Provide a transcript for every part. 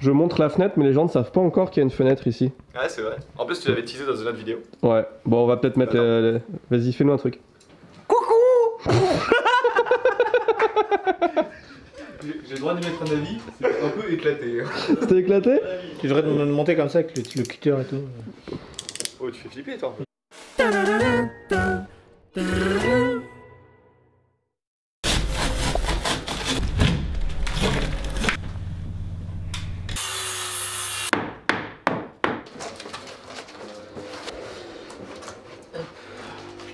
Je montre la fenêtre, mais les gens ne savent pas encore qu'il y a une fenêtre ici. Ouais, c'est vrai. En plus, tu l'avais teasé dans une autre vidéo. Ouais, bon, on va peut-être mettre Vas-y, fais-nous un truc. Coucou. J'ai le droit de mettre un avis, c'est un peu éclaté. C'était éclaté? Tu devrais nous monter comme ça avec le cutter et tout. Oh, tu fais flipper, toi.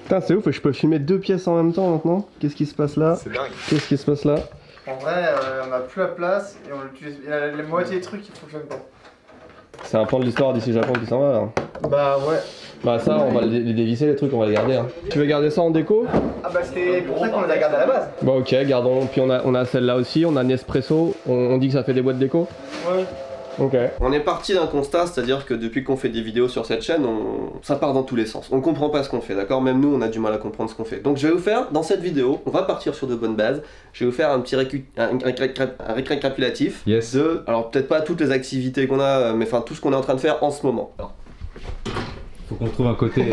Putain, c'est ouf, je peux filmer 2 pièces en même temps maintenant. Qu'est-ce qui se passe là? C'est dingue. Qu'est-ce qui se passe là? En vrai, on a plus la place et on utilise. Il y a la moitié des trucs qui fonctionnent pas. C'est un pan de l'histoire d'ici Japon qui s'en va là. Bah ouais. Bah ça, on va les dévisser les trucs, on va les garder. Hein. Tu veux garder ça en déco? Ah bah c'était pour ça qu'on les a gardés à la base. Bah ok, gardons. Puis on a celle-là aussi, on a Nespresso. On dit que ça fait des boîtes déco? Ouais. Ok. On est parti d'un constat, c'est-à-dire que depuis qu'on fait des vidéos sur cette chaîne, ça part dans tous les sens. On comprend pas ce qu'on fait, d'accord? Même nous, on a du mal à comprendre ce qu'on fait. Donc je vais vous faire, dans cette vidéo, on va partir sur de bonnes bases. Je vais vous faire un petit récapitulatif de, alors peut-être pas toutes les activités qu'on a, mais enfin tout ce qu'on est en train de faire en ce moment. Alors. Faut qu'on trouve un côté.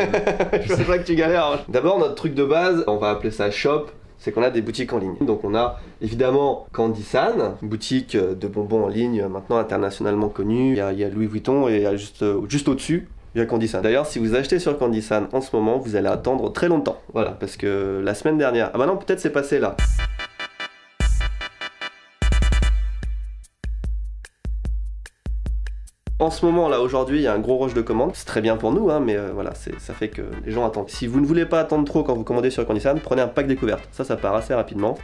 Je sais pas que tu galères. Hein. D'abord, notre truc de base, on va appeler ça shop. C'est qu'on a des boutiques en ligne. Donc on a évidemment Candy-san, boutique de bonbons en ligne maintenant internationalement connue. Il y a Louis Vuitton et juste au-dessus, il y a Candy-san. D'ailleurs, si vous achetez sur Candy-san en ce moment, vous allez attendre très longtemps. Voilà, parce que la semaine dernière... Ah bah non, peut-être c'est passé là. En ce moment là, aujourd'hui, il y a un gros rush de commandes. C'est très bien pour nous, hein, mais voilà, ça fait que les gens attendent. Si vous ne voulez pas attendre trop quand vous commandez sur Candy-san, prenez un pack découverte. Ça part assez rapidement.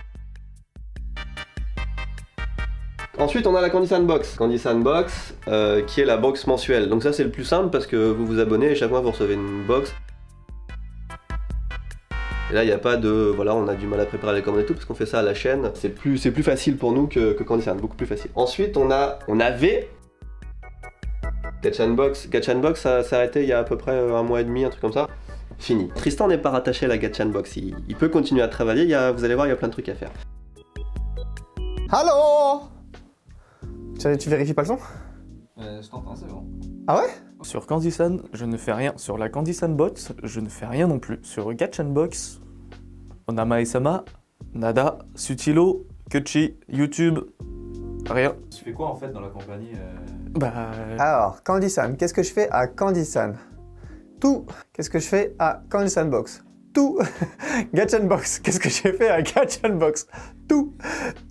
Ensuite, on a la Candy-san Box. Candy-san Box, qui est la box mensuelle. Donc ça, c'est le plus simple parce que vous vous abonnez et chaque mois, vous recevez une box. Et là, il n'y a pas de... Voilà, on a du mal à préparer les commandes et tout parce qu'on fait ça à la chaîne. C'est plus facile pour nous que Candy-san, beaucoup plus facile. Ensuite, on avait... Gatchan Box, ça s'est arrêté il y a à peu près un mois et demi, un truc comme ça. Fini. Tristan n'est pas rattaché à la Gatchan Box, il peut continuer à travailler, vous allez voir, il y a plein de trucs à faire. Allô? Tu vérifies pas le son? Je t'entends, c'est bon. Ah ouais? Sur Candy-san, je ne fais rien. Sur la Candy-san Box, je ne fais rien non plus. Sur Gatchan Box, Onama-e-sama, Nada, Sutilo, Kuchi, YouTube, rien. Tu fais quoi en fait dans la compagnie Alors, Candy-san, qu'est-ce que je fais à Candy-san? Tout. Qu'est-ce que je fais à Candy-san Box? Tout. Gatchan Box, qu'est-ce que j'ai fait à Gatchan Box? Tout.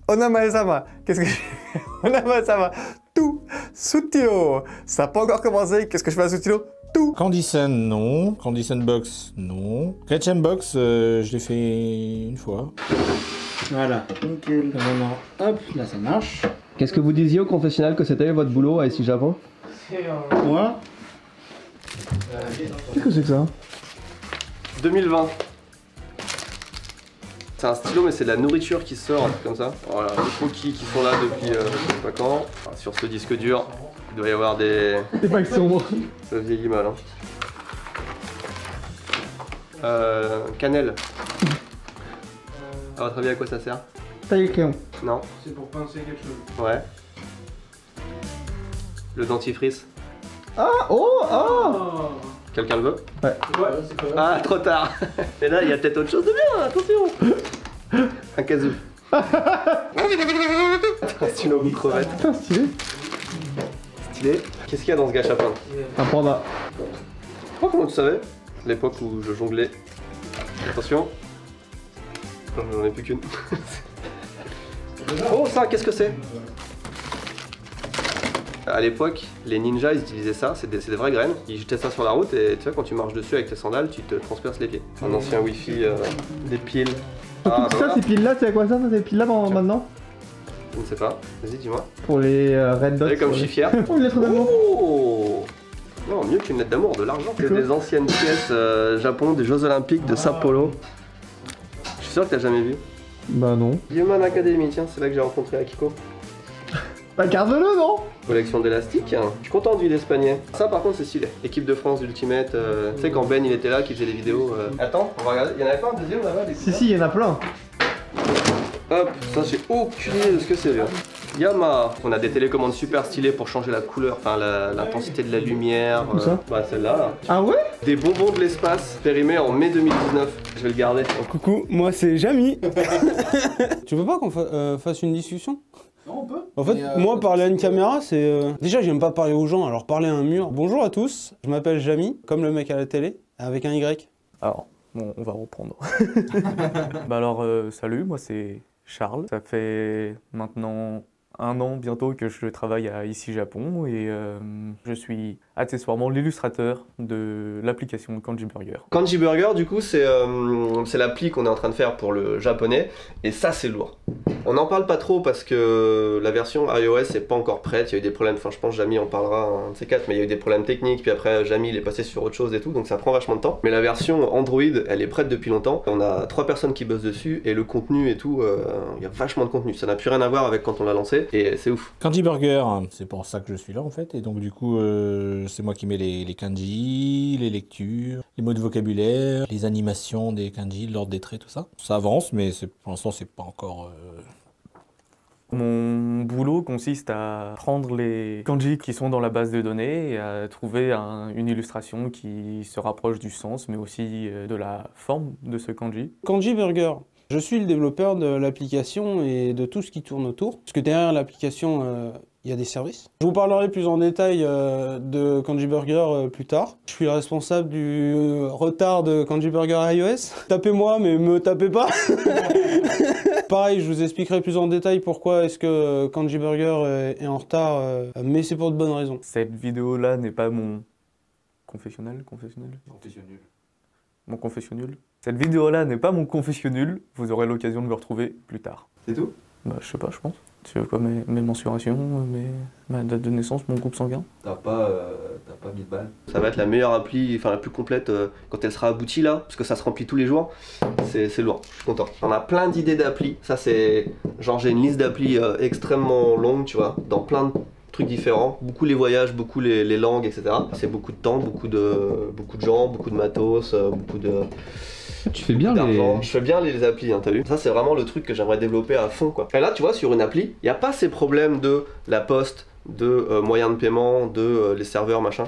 Onama-e-sama, qu'est-ce que j'ai fait? Onama-e-sama, tout. Sutilo, ça n'a pas encore commencé, qu'est-ce que je fais à Sutilo? Tout. Candy-san, non. Candy-san Box, non. Gatchan Box, je l'ai fait une fois. Voilà, nickel. Vraiment, hop, là ça marche. Qu'est-ce que vous disiez au confessionnal que c'était votre boulot à ici Japon? Moi, Qu'est-ce que c'est que ça? 2020. C'est un stylo mais c'est de la nourriture qui sort, un truc comme ça. Voilà, les cookies qui sont là depuis je sais pas quand. Enfin, sur ce disque dur, il doit y avoir des packs sombres. Ça vieillit mal. Hein. Cannelle. À votre avis à quoi ça sert? taille le crayon. Non. C'est pour pincer quelque chose. Ouais. Le dentifrice. Ah, oh, oh. Quelqu'un le veut? Ouais. c'est pas Ah, trop tard. Et là, il y a peut-être autre chose de bien, attention. Un kazoo. Un stylo goût crevette. Putain, stylé. Stylé. Qu'est-ce qu'il y a dans ce gâchapin? Un panda. Oh, comment tu savais? L'époque où je jonglais. Attention. Non, j'en ai plus qu'une. Oh, ça, qu'est-ce que c'est? À l'époque, les ninjas ils utilisaient ça, c'est des vraies graines. Ils jetaient ça sur la route et tu vois, quand tu marches dessus avec tes sandales, tu te transperces les pieds. Un ancien wifi, des piles. Ah, bah ça, voilà. ces piles-là, c'est à quoi ça, ces piles-là maintenant? Je ne sais pas, vas-y, dis-moi. Pour les Red Dots. Vous voyez comme je suis fier. Pour une lettre d'amour. Oh non, mieux qu'une lettre d'amour, de l'argent. C'est des anciennes pièces Japon, des Jeux Olympiques de Sao Paulo. Je suis sûr que t'as jamais vu. Bah non. Human Academy, tiens, c'est là que j'ai rencontré Akiko. Bah garde-le, non? Collection d'élastiques, hein. Je suis content de l'huile Spagné. Ça par contre c'est stylé. Équipe de France d'Ultimate, tu sais quand Ben il était là, qui faisait des vidéos. Attends, on va regarder, il y en avait pas un deuxième là-bas? Si, il y en a plein. Hop, ça j'ai aucune idée de ce que c'est là. Yamaha. On a des télécommandes super stylées pour changer la couleur, enfin l'intensité de la lumière. Où ça Bah celle-là. Là. Ah ouais? Des bonbons de l'espace périmés en mai 2019. Je vais le garder. Coucou, moi c'est Jamy. Tu veux pas qu'on fasse une discussion? Non, on peut. En fait, moi parler à une caméra, c'est... Déjà, j'aime pas parler aux gens, alors parler à un mur. Bonjour à tous, je m'appelle Jamy, comme le mec à la télé, avec un Y. Alors, bon, on va reprendre. Bah alors, salut, moi c'est Charles. Ça fait maintenant 1 an bientôt que je travaille à Ici Japon et je suis accessoirement l'illustrateur de l'application Kanji Burger. Kanji Burger, du coup, c'est l'appli qu'on est en train de faire pour le japonais, et ça, c'est lourd. On n'en parle pas trop parce que la version iOS n'est pas encore prête, il y a eu des problèmes, enfin je pense Jamy en parlera un de ces 4, mais il y a eu des problèmes techniques, puis après Jamy il est passé sur autre chose et tout, donc ça prend vachement de temps. Mais la version Android, elle est prête depuis longtemps, on a 3 personnes qui bossent dessus, et le contenu et tout, il y a vachement de contenu, ça n'a plus rien à voir avec quand on l'a lancé, et c'est ouf. Kanji Burger, c'est pour ça que je suis là en fait, et donc du coup c'est moi qui mets les kanji, les lectures, les mots de vocabulaire, les animations des kanji, l'ordre des traits, tout ça. Ça avance, mais pour l'instant c'est pas encore... Mon boulot consiste à prendre les kanji qui sont dans la base de données et à trouver une illustration qui se rapproche du sens, mais aussi de la forme de ce kanji. Kanji Burger. Je suis le développeur de l'application et de tout ce qui tourne autour. Parce que derrière l'application, il y a des services. Je vous parlerai plus en détail de Kanji Burger plus tard. Je suis le responsable du retard de Kanji Burger iOS. Tapez-moi, mais me tapez pas. Pareil, je vous expliquerai plus en détail pourquoi est-ce que Kanji Burger est en retard, mais c'est pour de bonnes raisons. Cette vidéo-là n'est pas mon confessionnal. Mon confessionnal. Cette vidéo-là n'est pas mon confessionnal. Vous aurez l'occasion de me retrouver plus tard. C'est tout? Bah, je sais pas, je pense. Tu veux quoi, mes mensurations, ma date de naissance, mon groupe sanguin? T'as pas 1000 balles. Ça va être la meilleure appli, enfin la plus complète quand elle sera aboutie là, parce que ça se remplit tous les jours. C'est lourd, je suis content. On a plein d'idées d'applis. Ça c'est... Genre j'ai une liste d'applis extrêmement longue, tu vois, dans plein de trucs différents. Beaucoup les voyages, beaucoup les langues, etc. C'est beaucoup de temps, beaucoup de gens, beaucoup de matos, beaucoup de... Tu fais bien d'argent. Je fais bien les applis, hein, t'as vu? Ça c'est vraiment le truc que j'aimerais développer à fond quoi. Et là tu vois sur une appli, il n'y a pas ces problèmes de la poste, de moyens de paiement, de les serveurs machin.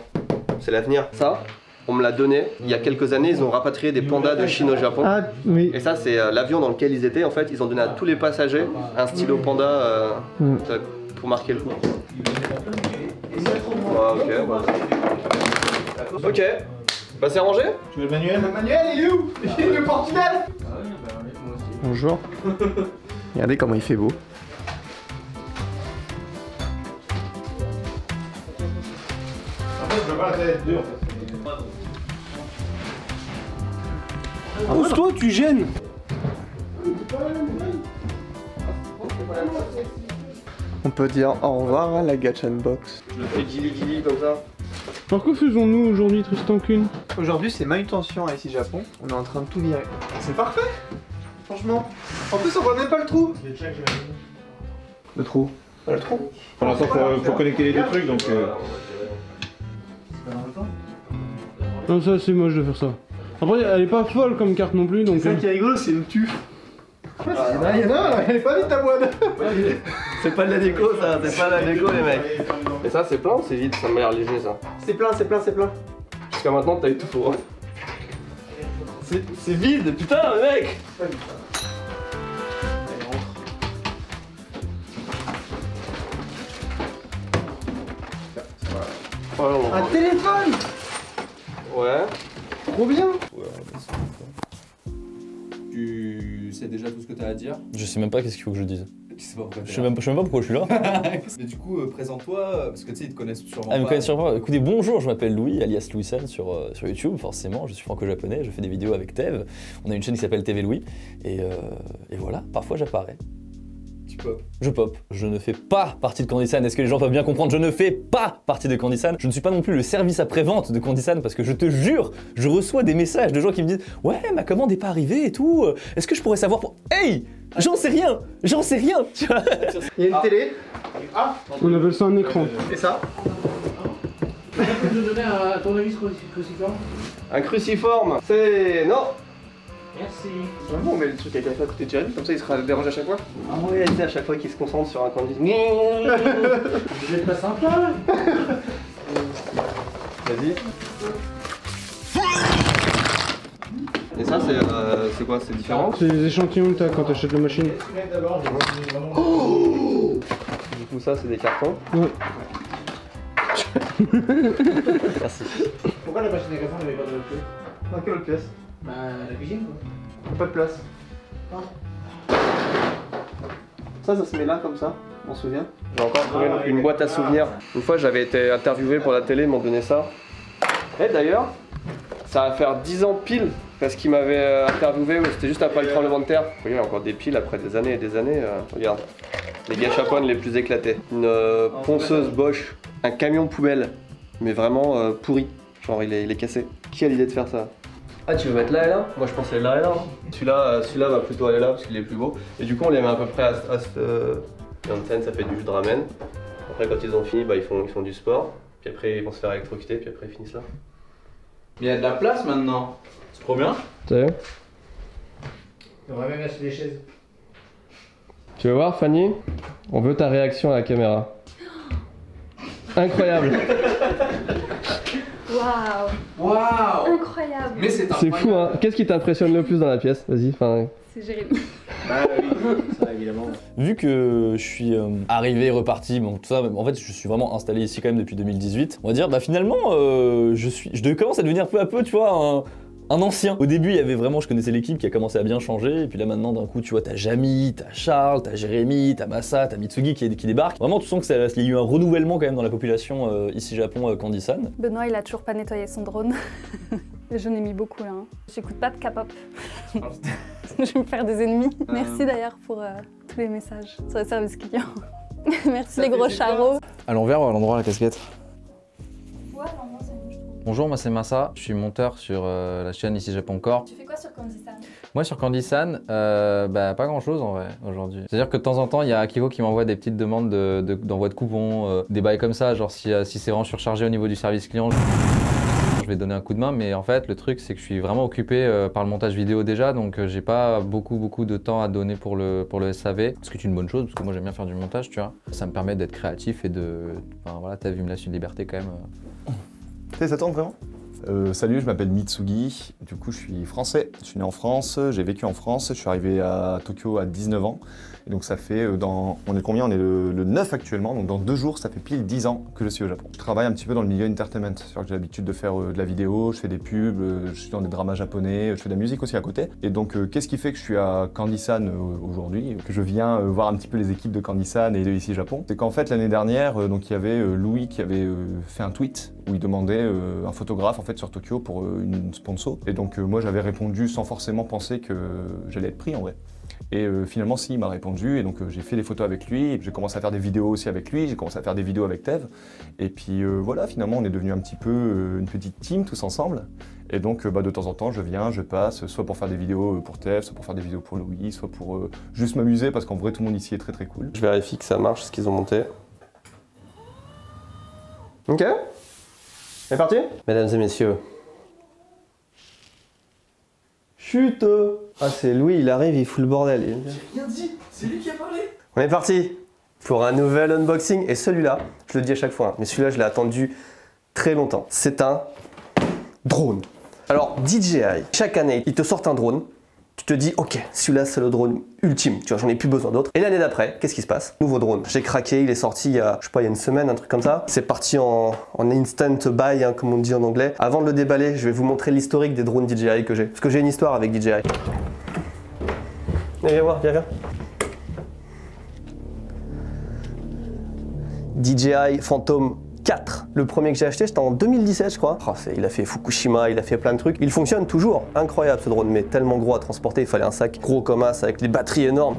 C'est l'avenir. Ça, on me l'a donné. Il y a quelques années, ils ont rapatrié des pandas de Chine au Japon. Ah, oui. Et ça c'est l'avion dans lequel ils étaient. En fait, ils ont donné à tous les passagers un stylo panda pour marquer le coup. Ouais, ok. Bah. Ok. Bah c'est rangé? Tu veux le manuel? Le manuel, il est où? Il est au Portugal. Bonjour. Regardez comment il fait beau. En fait, je veux pas la tête dure. Pousse-toi, tu gênes. On peut dire au revoir à la Gatchenbox. Je le fais gili comme ça. Alors que faisons-nous aujourd'hui, Tristan Kuhn? Aujourd'hui, c'est manutention à Ici Japon. On est en train de tout virer. C'est parfait. Franchement. En plus, on voit même pas le trou. Le trou. Pas le trou. Pour l'instant, faut connecter les deux trucs, donc... Non, ça c'est moche de faire ça. Après, elle est pas folle comme carte non plus, donc... C'est ça qui est rigolo, c'est une tue. Il y en a, elle est pas vite ta boîte. C'est pas de la déco ça, c'est pas de la déco les mecs. Et ça c'est plein ou c'est vide? Ça m'a l'air léger ça. C'est plein, c'est plein, c'est plein. Jusqu'à maintenant t'as eu tout faux. C'est vide, putain mec. Un téléphone. Ouais. Trop bien. Tu sais déjà tout ce que t'as à dire. Je sais même pas qu'est-ce qu'il faut que je dise. Tu sais pas pourquoi Je sais même pas pourquoi je suis là. Mais du coup, présente-toi, parce que tu sais, ils te connaissent sûrement Ah, ils me pas. connaissent sûrement pas. Écoutez, bonjour, je m'appelle Louis, alias Louis-San sur YouTube, forcément. Je suis franco-japonais, je fais des vidéos avec Tev. On a une chaîne qui s'appelle TV Louis. Et voilà, parfois j'apparais. Tu pop. Je pop. Je ne fais pas partie de Candy-san. Est-ce que les gens peuvent bien comprendre? Je ne fais pas partie de Candy-san. Je ne suis pas non plus le service après-vente de Candy-san parce que je te jure, je reçois des messages de gens qui me disent « Ouais, ma commande n'est pas arrivée et tout. Est-ce que je pourrais savoir pour... » Hey! J'en sais rien! J'en sais rien! Tu vois. Il y a une télé. On appelle ça un écran. Et ça. Tu peux nous donner un tournevis cruciforme? Un cruciforme, c'est... Non. Merci. Vraiment, on met le truc à café à côté de Jérémy, comme ça il sera dérangé à chaque fois. Ah ouais, tu sais, à chaque fois qu'il se concentre sur un candy. Vous êtes pas sympa. Vas-y. Et ça, c'est quoi? C'est différent? C'est les échantillons que t'as quand t'achètes la machine. Oh, du coup, ça, c'est des cartons. Ouais. Merci. Pourquoi la machine à café n'avait pas de l'autre pièce? Dans quelle autre pièce? Bah, la cuisine quoi. Pas de place. Ah. Ça se met là comme ça, on se souvient. J'ai encore trouvé une boîte à souvenirs. Une fois, j'avais été interviewé pour la télé, ils m'ont donné ça. Et d'ailleurs, ça va faire 10 ans pile, parce qu'ils m'avaient interviewé, c'était juste après le tremblement de terre. Regarde, il y a encore des piles après des années et des années. Regarde, les gâchapones les plus éclatés. Une ponceuse Bosch, un camion poubelle, mais vraiment pourri. Genre, il est cassé. Qui a l'idée de faire ça? Ah, tu veux mettre là et là? Moi je pensais là et là. Celui-là va plutôt aller là parce qu'il est plus beau. Et du coup, on les met à peu près à cette. Scène, ça fait du jus de ramen. Après, quand ils ont fini, bah, ils font du sport. Puis après, ils vont se faire électrocuter. Puis après, ils finissent là. Mais il y a de la place maintenant. C'est trop bien. T'as vu? On va même acheter des chaises. Tu veux voir, Fanny? On veut ta réaction à la caméra. Incroyable. Waouh! Waouh! Incroyable! Mais c'est C'est fou, hein? Qu'est-ce qui t'impressionne le plus dans la pièce? Vas-y, enfin. C'est Jérémy. Bah oui, ça évidemment. Vu que je suis arrivé, reparti, bon, tout ça, en fait je suis vraiment installé ici quand même depuis 2018, on va dire, bah finalement je commence à devenir peu à peu, tu vois, un ancien. Au début il y avait vraiment, je connaissais l'équipe qui a commencé à bien changer, et puis là maintenant d'un coup tu vois, t'as Jamy, t'as Charles, t'as Jérémy, t'as Massa, t'as Mitsugi qui débarquent. Vraiment tu sens qu'il y a eu un renouvellement quand même dans la population ici Japon Candy-san. Benoît il a toujours pas nettoyé son drone. Je n'ai mis beaucoup là. Hein. J'écoute pas de K-pop. Je vais me faire des ennemis. Merci d'ailleurs pour tous les messages sur le service client. Merci les gros charros. À l'envers ou à l'endroit la casquette? Ouais, non, c'est bon, je trouve. Bonjour, moi c'est Massa, je suis monteur sur la chaîne Ici Japon Corps. Tu fais quoi sur Candy-san? Moi sur Candy-san, bah pas grand chose en vrai aujourd'hui. C'est-à-dire que de temps en temps il y a Akiko qui m'envoie des petites demandes d'envoi de coupons, des bails comme ça, genre si c'est vraiment surchargé au niveau du service client. Je vais donner un coup de main, mais en fait le truc c'est que je suis vraiment occupé par le montage vidéo déjà, donc j'ai pas beaucoup de temps à donner pour le SAV, ce qui est une bonne chose parce que moi j'aime bien faire du montage, tu vois. Ça me permet d'être créatif et enfin voilà, t'as vu, il me laisse une liberté quand même. Ça tourne vraiment? Salut, je m'appelle Mitsugi, du coup je suis français, je suis né en France, j'ai vécu en France, je suis arrivé à Tokyo à 19 ans. Et donc ça fait, on est combien? On est le 9 actuellement, donc dans 2 jours ça fait pile 10 ans que je suis au Japon. Je travaille un petit peu dans le milieu entertainment, c'est-à-dire que j'ai l'habitude de faire de la vidéo, je fais des pubs, je suis dans des dramas japonais, je fais de la musique aussi à côté. Et donc qu'est-ce qui fait que je suis à Candy-san aujourd'hui, que je viens voir un petit peu les équipes de Candy-san et de Ici Japon? C'est qu'en fait l'année dernière, donc il y avait Louis qui avait fait un tweet où il demandait un photographe en fait sur Tokyo pour une sponsor. Et donc moi j'avais répondu sans forcément penser que j'allais être pris en vrai. Et finalement, si, il m'a répondu, et donc j'ai fait des photos avec lui, j'ai commencé à faire des vidéos aussi avec lui, j'ai commencé à faire des vidéos avec Tev. Et puis voilà, finalement, on est devenu un petit peu une petite team tous ensemble. Et donc de temps en temps, je viens, je passe, soit pour faire des vidéos pour Tev, soit pour faire des vidéos pour Louis, soit pour juste m'amuser, parce qu'en vrai, tout le monde ici est très cool. Je vérifie que ça marche, ce qu'ils ont monté. Ok. C'est parti? Mesdames et messieurs. Chut! Ah, c'est Louis, il arrive, il fout le bordel. J'ai rien dit, c'est lui qui a parlé. On est parti pour un nouvel unboxing. Et celui-là, je le dis à chaque fois, hein, mais celui-là, je l'ai attendu très longtemps. C'est un drone. Alors, DJI, chaque année, ils te sortent un drone. Tu te dis, ok, celui-là, c'est le drone ultime. Tu vois, j'en ai plus besoin d'autres. Et l'année d'après, qu'est-ce qui se passe? Nouveau drone. J'ai craqué, il est sorti il y a, je sais pas, il y a une semaine, un truc comme ça. C'est parti en instant buy, hein, comme on dit en anglais. Avant de le déballer, je vais vous montrer l'historique des drones DJI que j'ai. Parce que j'ai une histoire avec DJI. Viens voir, viens. DJI Phantom 4. Le premier que j'ai acheté, c'était en 2017, je crois. Oh, il a fait Fukushima, il a fait plein de trucs. Il fonctionne toujours. Incroyable ce drone, mais tellement gros à transporter. Il fallait un sac gros comme as avec des batteries énormes.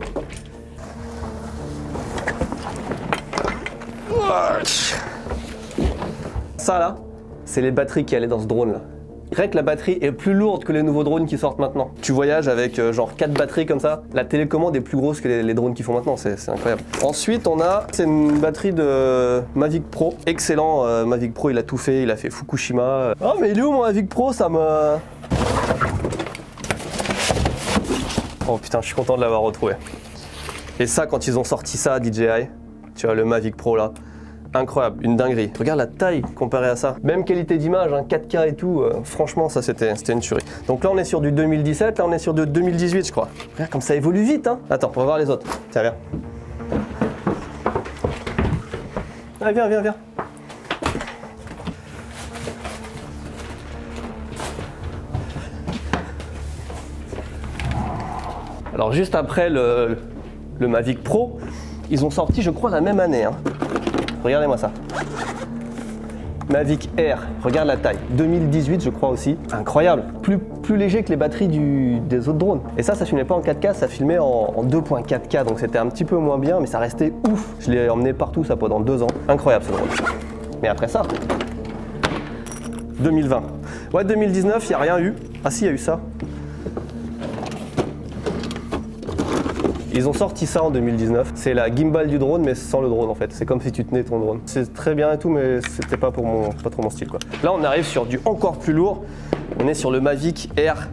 Ça là, c'est les batteries qui allaient dans ce drone là. Rien que la batterie est plus lourde que les nouveaux drones qui sortent maintenant. Tu voyages avec genre 4 batteries comme ça. La télécommande est plus grosse que les drones qui font maintenant, c'est incroyable. Ensuite on a, c'est une batterie de Mavic Pro. Excellent, Mavic Pro il a tout fait, il a fait Fukushima. Oh mais il est où mon Mavic Pro, ça me... Oh putain, je suis content de l'avoir retrouvé. Et ça, quand ils ont sorti ça à DJI, tu vois, le Mavic Pro là, incroyable, une dinguerie. Regarde la taille comparée à ça. Même qualité d'image, hein, 4K et tout, franchement, ça c'était une tuerie. Donc là, on est sur du 2017, là, on est sur du 2018, je crois. Regarde comme ça évolue vite, hein. Attends, on va voir les autres. Tiens, viens. Allez, viens, viens, viens. Alors juste après le Mavic Pro, ils ont sorti, je crois, la même année. Hein. Regardez-moi ça. Mavic Air, regarde la taille. 2018, je crois aussi. Incroyable. Plus léger que les batteries des autres drones. Et ça filmait pas en 4K, ça filmait en 2.4K. Donc c'était un petit peu moins bien, mais ça restait ouf. Je l'ai emmené partout, ça, pendant 2 ans. Incroyable ce drone. Mais après ça, 2020. Ouais, 2019, il n'y a rien eu. Ah si, il y a eu ça. Ils ont sorti ça en 2019. C'est la gimbal du drone, mais sans le drone en fait. C'est comme si tu tenais ton drone. C'est très bien et tout, mais c'était pas trop mon style quoi. Là, on arrive sur du encore plus lourd. On est sur le Mavic Air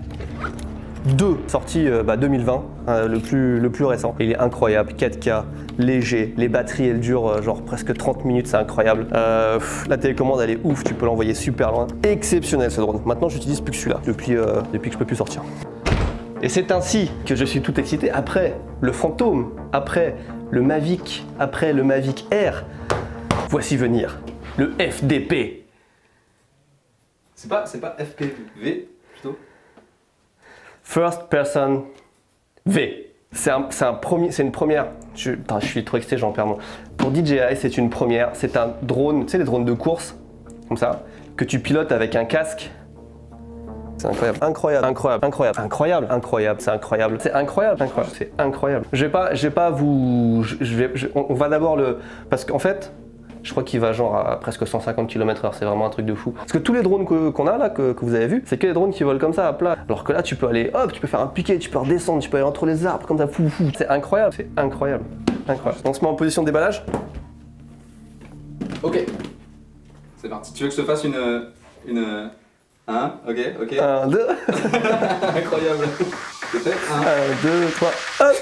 2, sorti 2020, le plus récent. Il est incroyable, 4K, léger. Les batteries, elles durent genre presque 30 minutes, c'est incroyable. La télécommande, elle est ouf, tu peux l'envoyer super loin. Exceptionnel ce drone. Maintenant, j'utilise plus que celui-là, depuis que je peux plus sortir. Et c'est ainsi que je suis tout excité. Après le Phantom, après le Mavic, après le Mavic Air, voici venir le FDP. C'est pas FPV plutôt? First Person V. C'est une première. Je suis trop excité, j'en perds mon. Pour DJI, c'est une première. C'est un drone, tu sais, les drones de course, comme ça, que tu pilotes avec un casque. C'est incroyable, incroyable, incroyable, incroyable, incroyable, incroyable, c'est incroyable, c'est incroyable, incroyable, c'est incroyable. Je vais pas vous, on va d'abord parce qu'en fait, je crois qu'il va genre à presque 150 km/h, c'est vraiment un truc de fou. Parce que tous les drones qu'on a là, que vous avez vu, c'est que les drones qui volent comme ça à plat. Alors que là, tu peux aller, hop, tu peux faire un piqué, tu peux redescendre, tu peux aller entre les arbres comme ça, fou. C'est incroyable, c'est incroyable, incroyable. On se met en position de déballage. Ok, c'est parti. Tu veux que je te fasse une... 1, ok. 1, 2. Incroyable. C'est fait. 1, 2, 3, hop.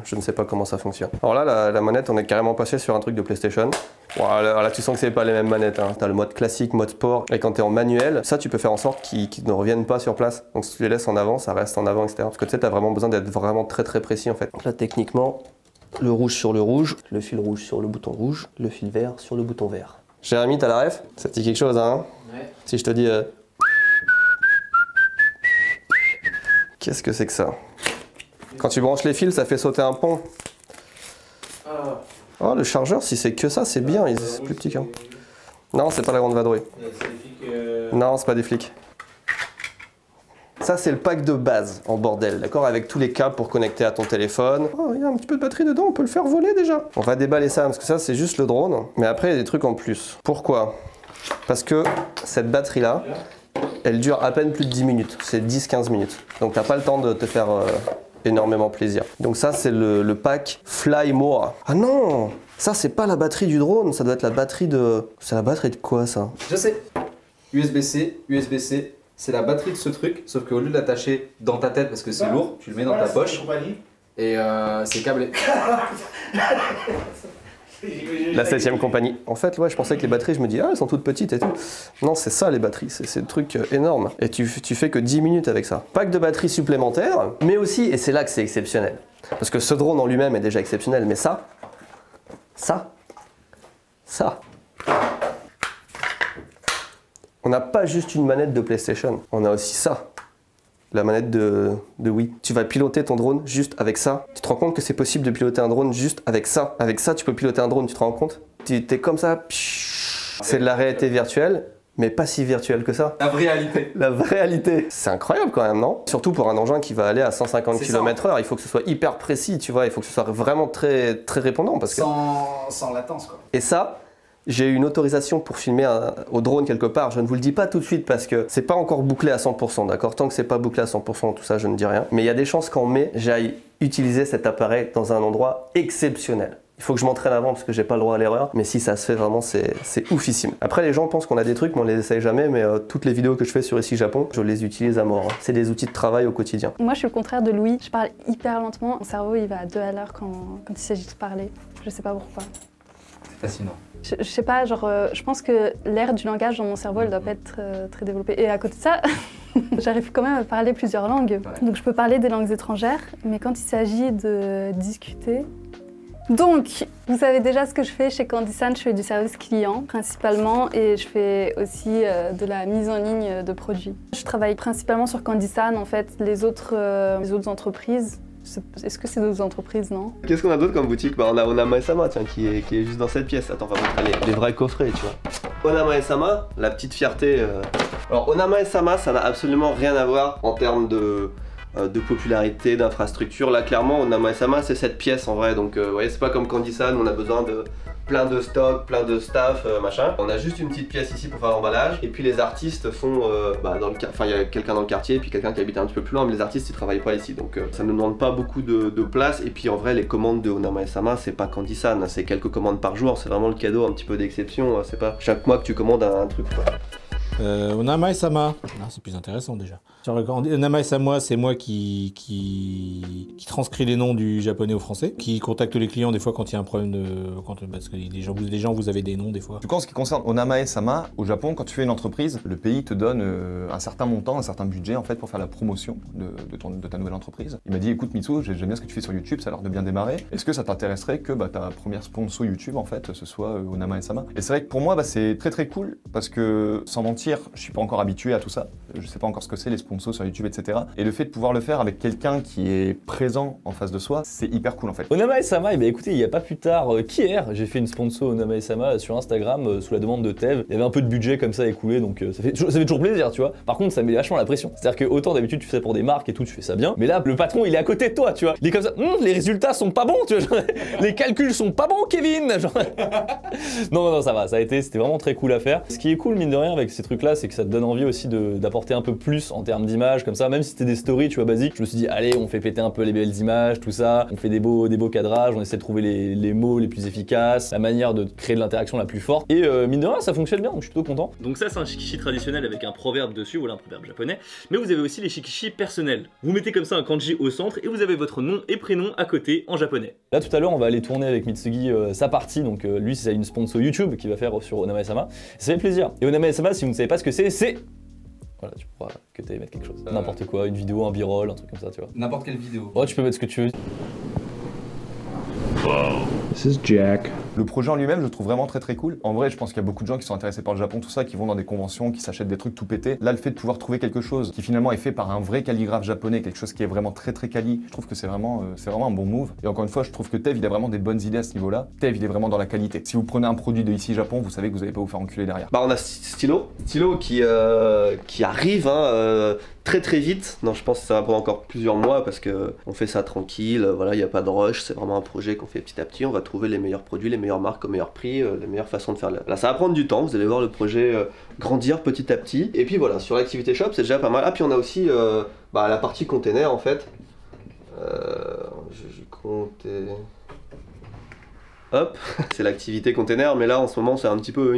Je ne sais pas comment ça fonctionne. Alors là, la manette, on est carrément passé sur un truc de PlayStation. Voilà, là, tu sens que c'est pas les mêmes manettes. Hein. Tu as le mode classique, mode sport. Et quand tu es en manuel, ça, tu peux faire en sorte qu'ils ne reviennent pas sur place. Donc si tu les laisses en avant, ça reste en avant, etc. Parce que tu sais, tu as vraiment besoin d'être vraiment très précis en fait. Donc là, techniquement, le rouge sur le rouge, le fil rouge sur le bouton rouge, le fil vert sur le bouton vert. Jérémy, t'as la ref? Ça te dit quelque chose, hein? Ouais. Si je te dis... Qu'est-ce que c'est que ça? Quand tu branches les fils, ça fait sauter un pont. Oh, le chargeur, si c'est que ça, c'est bien, c'est plus petit qu'un. Non, c'est pas la grande vadrouille. Non, c'est pas des flics. Ça, c'est le pack de base en bordel, d'accord? Avec tous les câbles pour connecter à ton téléphone. Oh, il y a un petit peu de batterie dedans, on peut le faire voler déjà. On va déballer ça, parce que ça, c'est juste le drone. Mais après, il y a des trucs en plus. Pourquoi? Parce que cette batterie-là, elle dure à peine plus de 10 minutes. C'est 10-15 minutes. Donc, t'as pas le temps de te faire... énormément plaisir. Donc ça c'est le pack Fly More. Ah non, ça c'est pas la batterie du drone, ça doit être la batterie de... C'est la batterie de quoi ça? Je sais. USB-C, USB-C, c'est la batterie de ce truc, sauf qu'au lieu de l'attacher dans ta tête parce que c'est lourd, tu le mets dans ta poche et c'est câblé. La 7ème compagnie. En fait, ouais, je pensais que les batteries, je me dis, ah, elles sont toutes petites et tout. Non, c'est ça les batteries, c'est le truc énorme. Et tu fais que 10 minutes avec ça. Pack de batterie supplémentaire, mais aussi, et c'est là que c'est exceptionnel. Parce que ce drone en lui-même est déjà exceptionnel, mais ça. On n'a pas juste une manette de PlayStation, on a aussi ça. La manette de Wii. Tu vas piloter ton drone juste avec ça. Tu te rends compte que c'est possible de piloter un drone juste avec ça? Avec ça, tu peux piloter un drone, tu te rends compte? Tu t'es comme ça, c'est de la réalité virtuelle, mais pas si virtuelle que ça. La réalité. La réalité. C'est incroyable quand même, non? Surtout pour un engin qui va aller à 150 km/h, il faut que ce soit hyper précis, tu vois, il faut que ce soit vraiment très, très répondant. Parce que... sans latence, quoi. Et ça, j'ai eu une autorisation pour filmer au drone quelque part. Je ne vous le dis pas tout de suite parce que c'est pas encore bouclé à 100%, d'accord? Tant que c'est pas bouclé à 100%, tout ça, je ne dis rien. Mais il y a des chances qu'en mai, j'aille utiliser cet appareil dans un endroit exceptionnel. Il faut que je m'entraîne avant parce que j'ai pas le droit à l'erreur, mais si ça se fait vraiment, c'est oufissime. Après, les gens pensent qu'on a des trucs, mais on les essaye jamais, mais toutes les vidéos que je fais sur Ici Japon, je les utilise à mort. C'est des outils de travail au quotidien. Moi, je suis le contraire de Louis. Je parle hyper lentement. Mon cerveau, il va à 2 à l'heure quand il s'agit de parler. Je sais pas pourquoi. C'est fascinant. Je sais pas, genre, je pense que l'aire du langage dans mon cerveau, elle doit pas être très développée. Et à côté de ça, j'arrive quand même à parler plusieurs langues. Ouais. Donc je peux parler des langues étrangères, mais quand il s'agit de discuter... Donc, vous savez déjà ce que je fais chez Candysan, je fais du service client principalement et je fais aussi de la mise en ligne de produits. Je travaille principalement sur Candysan, en fait, les autres entreprises. Est-ce que c'est d'autres entreprises, non? Qu'est-ce qu'on a d'autre comme boutique? Bah, on a Onama et Sama, tiens, qui est juste dans cette pièce. Attends, on va montrer les vrais coffrets, tu vois. Onama et Sama, la petite fierté. Alors, Onama et Sama, ça n'a absolument rien à voir en termes de popularité, d'infrastructure. Là, clairement, Onama et Sama, c'est cette pièce en vrai. Donc, vous voyez, c'est pas comme Candysan où on a besoin de plein de stocks, plein de staff, machin. On a juste une petite pièce ici pour faire l'emballage. Et puis les artistes font, il y a quelqu'un dans le quartier et puis quelqu'un qui habite un petit peu plus loin, mais les artistes ils travaillent pas ici. Donc ça ne demande pas beaucoup de place. Et puis en vrai, les commandes de Onama et Sama, c'est pas Candysan, c'est quelques commandes par jour. C'est vraiment le cadeau un petit peu d'exception. C'est pas chaque mois que tu commandes un truc, quoi. Onama et Sama, c'est plus intéressant déjà. Sur Onama et Sama, c'est moi qui transcrit les noms du japonais au français, qui contacte les clients des fois quand il y a un problème parce que les gens vous avez des noms des fois. En ce qui concerne Onama et Sama, au Japon, quand tu fais une entreprise, le pays te donne un certain montant, un certain budget en fait pour faire la promotion de ta nouvelle entreprise. Il m'a dit, écoute Mitsu, j'aime bien ce que tu fais sur YouTube, ça a l'air de bien démarrer. Est-ce que ça t'intéresserait que ta première sponsor YouTube en fait, ce soit Onama et Sama? Et c'est vrai que pour moi, c'est très très cool parce que sans mentir, je suis pas encore habitué à tout ça. Je sais pas encore ce que c'est les sponsors sur YouTube, etc. Et le fait de pouvoir le faire avec quelqu'un qui est présent en face de soi, c'est hyper cool en fait. Onama et Sama, écoutez, il y a pas plus tard qu'hier, j'ai fait une sponsor Onama et Sama sur Instagram sous la demande de Tev. Il y avait un peu de budget comme ça écoulé, donc ça fait toujours plaisir, tu vois. Par contre, ça met vachement la pression. C'est-à-dire que autant d'habitude tu fais ça pour des marques et tout, tu fais ça bien, mais là, le patron il est à côté de toi, tu vois. Il est comme ça, les résultats sont pas bons, tu vois. Genre, les calculs sont pas bons, Kevin. Genre... non, ça va, c'était vraiment très cool à faire. Ce qui est cool, mine de rien, avec ces trucs-là, c'est que ça te donne envie aussi d'apporter un peu plus en termes d'image, comme ça, même si c'était des stories, tu vois, basiques. Je me suis dit, allez, on fait péter un peu les belles images, tout ça, on fait des beaux cadrages, on essaie de trouver les mots les plus efficaces, la manière de créer de l'interaction la plus forte. Et mine de rien, ça fonctionne bien, donc je suis plutôt content. Donc ça, c'est un shikishi traditionnel avec un proverbe dessus, voilà un proverbe japonais. Mais vous avez aussi les shikishi personnels. Vous mettez comme ça un kanji au centre et vous avez votre nom et prénom à côté en japonais. Là, tout à l'heure, on va aller tourner avec Mitsugi sa partie, donc lui, c'est une sponsor YouTube qu'il va faire sur Onama et Sama. Ça fait plaisir. Et Onama et Sama, si vous ne savez pas ce que c'est... Voilà, tu pourras que tu mettre quelque chose. N'importe quoi, une vidéo, un b-roll, un truc comme ça, tu vois. N'importe quelle vidéo. Oh, tu peux mettre ce que tu veux. This is Jack. Le projet en lui-même, je le trouve vraiment très très cool. En vrai, je pense qu'il y a beaucoup de gens qui sont intéressés par le Japon, tout ça, qui vont dans des conventions, qui s'achètent des trucs tout pétés. Là, le fait de pouvoir trouver quelque chose qui finalement est fait par un vrai calligraphe japonais, quelque chose qui est vraiment très très quali, je trouve que c'est vraiment un bon move. Et encore une fois, je trouve que Tev, il a vraiment des bonnes idées à ce niveau-là. Tev, il est vraiment dans la qualité. Si vous prenez un produit de Ici Japon, vous savez que vous n'allez pas vous faire enculer derrière. On a Stylo qui arrive très très vite. Non, je pense que ça va prendre encore plusieurs mois parce que on fait ça tranquille. Voilà, il n'y a pas de rush. C'est vraiment un projet qu'on fait petit à petit. On va trouver les meilleurs produits, les meilleures marques au meilleur prix, les meilleures façons de faire. Là, ça va prendre du temps. Vous allez voir le projet grandir petit à petit. Et puis voilà, sur l'activité shop, c'est déjà pas mal. Ah, puis on a aussi la partie container en fait. Je compte. Hop, c'est l'activité container, mais là en ce moment c'est un petit peu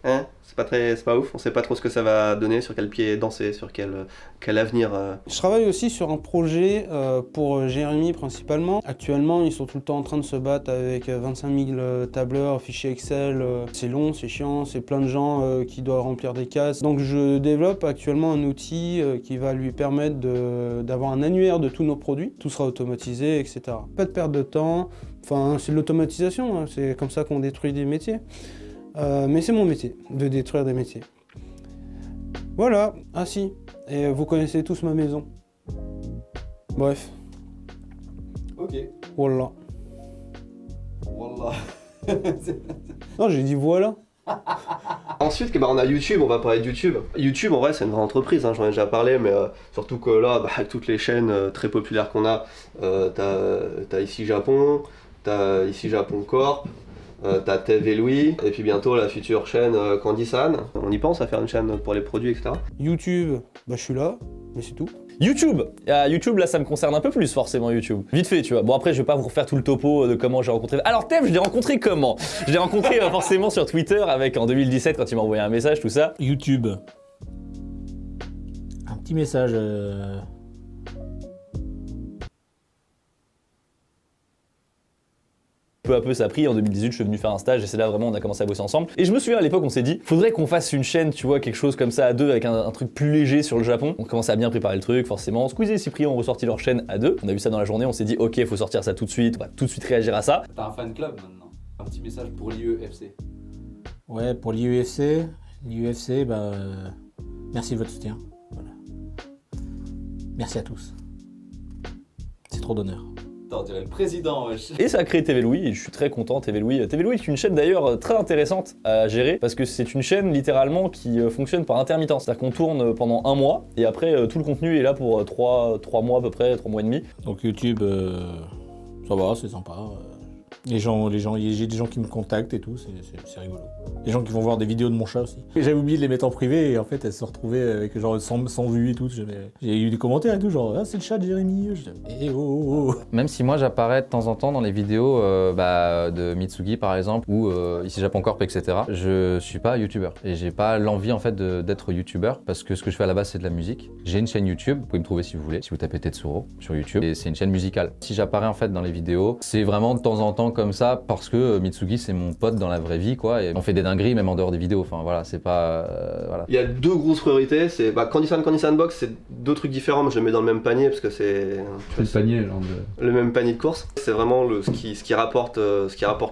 hein, c'est pas ouf, on sait pas trop ce que ça va donner, sur quel pied danser, sur quel avenir. Je travaille aussi sur un projet pour Jérémy principalement. Actuellement, ils sont tout le temps en train de se battre avec 25 000 tableurs, fichiers Excel. C'est long, c'est chiant, c'est plein de gens qui doivent remplir des cases. Donc je développe actuellement un outil qui va lui permettre d'avoir un annuaire de tous nos produits. Tout sera automatisé, etc. Pas de perte de temps. Enfin, c'est de l'automatisation, hein. C'est comme ça qu'on détruit des métiers. Mais c'est mon métier, de détruire des métiers. Voilà, ah si, et vous connaissez tous ma maison. Bref. Ok. Voilà. Wallah. Non, j'ai dit voilà. Ensuite, bah, on a YouTube, on va parler de YouTube. YouTube, en vrai, c'est une vraie entreprise, hein, j'en ai déjà parlé, mais surtout que là, bah, avec toutes les chaînes très populaires qu'on a, t'as ici Japon, t'as ici Japon Corp, t'as Tev et Louis, et puis bientôt la future chaîne Candy-san. On y pense à faire une chaîne pour les produits, etc. YouTube, bah je suis là, mais c'est tout. YouTube, YouTube là ça me concerne un peu plus forcément YouTube. Vite fait tu vois. Bon après je vais pas vous refaire tout le topo de comment j'ai rencontré. Alors Tev je l'ai rencontré comment? Je l'ai rencontré forcément sur Twitter avec en 2017 quand il m'a envoyé un message tout ça. YouTube. Un petit message. Peu à peu ça a pris, en 2018 je suis venu faire un stage et c'est là vraiment on a commencé à bosser ensemble. Et je me souviens à l'époque on s'est dit, faudrait qu'on fasse une chaîne, tu vois, quelque chose comme ça à deux avec un truc plus léger sur le Japon. On commençait à bien préparer le truc, forcément. Squeezie et Cyprien ont ressorti leur chaîne à deux. On a vu ça dans la journée, on s'est dit ok faut sortir ça tout de suite, on va tout de suite réagir à ça. T'as un fan club maintenant. Un petit message pour l'IEFC. Ouais, pour l'IEFC, bah merci de votre soutien. Voilà. Merci à tous. C'est trop d'honneur. On dirait le président, wesh. Et ça a créé TV Louis et je suis très content. TV Louis est une chaîne d'ailleurs très intéressante à gérer parce que c'est une chaîne littéralement qui fonctionne par intermittence. C'est-à-dire qu'on tourne pendant un mois et après tout le contenu est là pour 3 mois à peu près, 3 mois et demi. Donc YouTube, ça va, c'est sympa. J'ai des gens qui me contactent et tout, c'est rigolo. Des gens qui vont voir des vidéos de mon chat aussi. J'avais oublié de les mettre en privé et en fait elles se retrouvaient avec genre 100 vues et tout. J'ai eu des commentaires et tout, genre ah c'est le chat de Jérémy. Eh oh. Même si moi j'apparais de temps en temps dans les vidéos de Mitsugi par exemple ou ici Japon Corp etc. Je suis pas youtubeur et j'ai pas l'envie en fait d'être youtubeur parce que ce que je fais à la base c'est de la musique. J'ai une chaîne YouTube, vous pouvez me trouver si vous voulez, si vous tapez Tetsuro sur YouTube et c'est une chaîne musicale. Si j'apparais en fait dans les vidéos, c'est vraiment de temps en temps comme ça parce que Mitsugi c'est mon pote dans la vraie vie quoi et on fait des dingueries même en dehors des vidéos, enfin voilà c'est pas... voilà. Il y a deux grosses priorités, c'est Candy-san Box, c'est deux trucs différents mais je les mets dans le même panier parce que c'est... le panier genre le même panier de course, c'est vraiment ce qui rapporte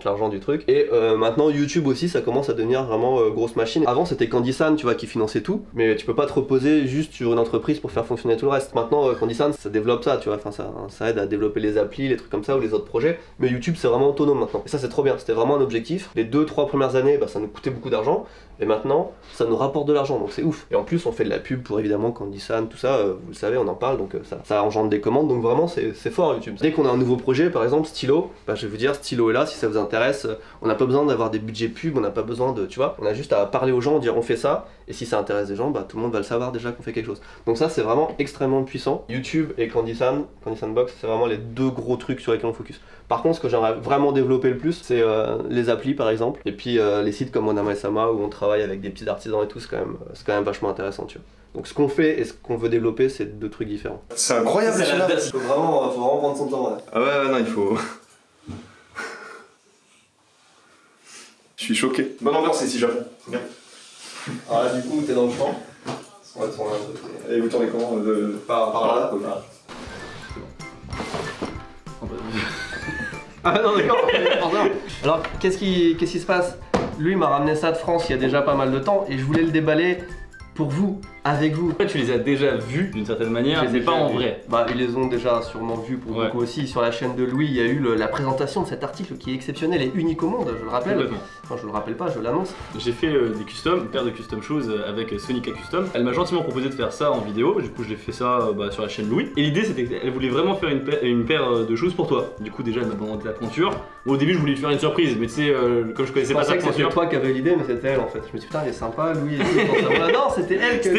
l'argent du truc. Et maintenant YouTube aussi ça commence à devenir vraiment grosse machine. Avant c'était Candy-san tu vois qui finançait tout, mais tu peux pas te reposer juste sur une entreprise pour faire fonctionner tout le reste. Maintenant Candy-san ça développe ça tu vois, enfin ça aide à développer les applis, les trucs comme ça ou les autres projets, mais YouTube c'est vraiment autonome maintenant. Et ça c'est trop bien, c'était vraiment un objectif. Les 2-3 premières années ça nous coûtait beaucoup d'argent et maintenant ça nous rapporte de l'argent donc c'est ouf. Et en plus on fait de la pub pour évidemment Candy-san, tout ça, vous le savez on en parle donc ça engendre des commandes donc vraiment c'est fort YouTube. Dès qu'on a un nouveau projet par exemple Stylo, je vais vous dire Stylo est là si ça vous intéresse, on n'a pas besoin d'avoir des budgets pub, on n'a pas besoin de, tu vois, on a juste à parler aux gens, dire on fait ça et si ça intéresse des gens tout le monde va le savoir déjà qu'on fait quelque chose. Donc ça c'est vraiment extrêmement puissant. YouTube et Candy-san Box c'est vraiment les deux gros trucs sur lesquels on focus. Par contre ce que j'aimerais vraiment développer le plus c'est les applis par exemple et puis les sites comme Monama-sama où on travaille avec des petits artisans et tout, c'est quand même vachement intéressant tu vois. Donc ce qu'on fait et ce qu'on veut développer c'est deux trucs différents. C'est incroyable c'est là. Faut vraiment prendre son temps là. Ah ouais non il faut... Je suis choqué. Bonne ambiance ici Japon. Bien. Alors là du coup t'es dans le champ. On va tourner un peu. Et vous tournez comment par là quoi. Ah non d'accord. Alors qu'est-ce qui se passe? Lui m'a ramené ça de France il y a déjà pas mal de temps et je voulais le déballer pour vous, avec vous. En fait, tu les as déjà vus d'une certaine manière, mais pas en vrai. Bah, ils les ont déjà sûrement vus pour beaucoup aussi. Sur la chaîne de Louis, il y a eu la présentation de cet article qui est exceptionnel et unique au monde, je le rappelle. Enfin, je le rappelle pas, je l'annonce. J'ai fait des customs, une paire de custom shoes avec Sonica Custom. Elle m'a gentiment proposé de faire ça en vidéo, du coup, je l'ai fait ça sur la chaîne Louis. Et l'idée, c'était qu'elle voulait vraiment faire une paire de shoes pour toi. Du coup, déjà, elle m'a demandé la pointure. Au début, je voulais lui faire une surprise, mais tu sais, comme je connaissais pas sa pointure. C'était toi qui avais l'idée, mais c'était elle en fait. Je me suis dit, putain, elle est sympa, Louis. Non, c'était elle qui a